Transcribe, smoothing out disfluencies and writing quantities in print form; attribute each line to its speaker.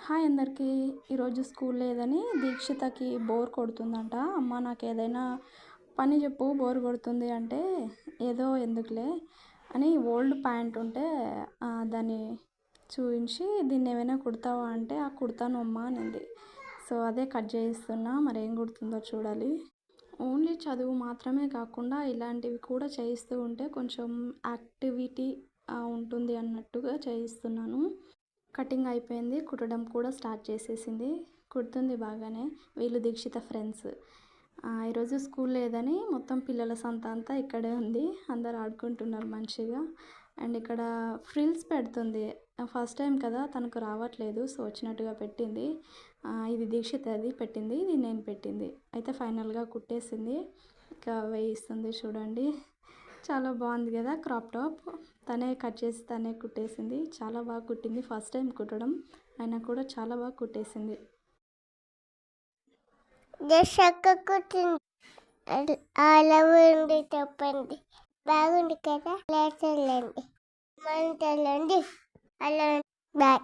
Speaker 1: Hi అందరికీ. ఈరోజు school లేదని దీక్షితకి బోర్ కొడుతుందంట. అమ్మ నాకు ఏదైనా పని చెప్పు బోర్ కొడుతుంది అంటే, ఏదో ఎందుకులే అని ఓల్డ్ ప్యాంట్ ఉంటే దాన్ని చూపించి దీన్ని ఏమైనా కుడతావా అంటే కుడతాను అమ్మ అనింది. సో అదే కట్ చేయిస్తున్నా, మరి ఏం కుడుతుందో చూడాలి. ఓన్లీ చదువు మాత్రమే కాకుండా ఇలాంటివి కూడా చేయిస్తూ ఉంటే కొంచెం యాక్టివిటీ ఉంటుంది అన్నట్టుగా చేయిస్తున్నాను. కటింగ్ అయిపోయింది, కుట్టడం కూడా స్టార్ట్ చేసేసింది. కుడుతుంది బాగానే. వీళ్ళు దీక్షిత ఫ్రెండ్స్. ఈరోజు స్కూల్ లేదని మొత్తం పిల్లల సంత అంతా ఇక్కడే ఉంది. అందరు ఆడుకుంటున్నారు మంచిగా. అండ్ ఇక్కడ ఫ్రిల్స్ పెడుతుంది. ఫస్ట్ టైం కదా, తనకు రావట్లేదు. సో వచ్చినట్టుగా పెట్టింది. ఇది దీక్షితది పెట్టింది, ఇది నేను పెట్టింది. అయితే ఫైనల్గా కుట్టేసింది. ఇంకా వేయిస్తుంది చూడండి. చాలా బాగుంది కదా క్రాప్ టాప్. తనే కట్ చేసి తనే కుట్టేసింది. చాలా బాగా కుట్టింది. ఫస్ట్ టైం కుట్టడం అయినా కూడా చాలా బాగా కుట్టేసింది.
Speaker 2: అలా ఉంది చెప్పండి. బాగుంది కదా, లేచండి మంటలండి. అలా బాయ్.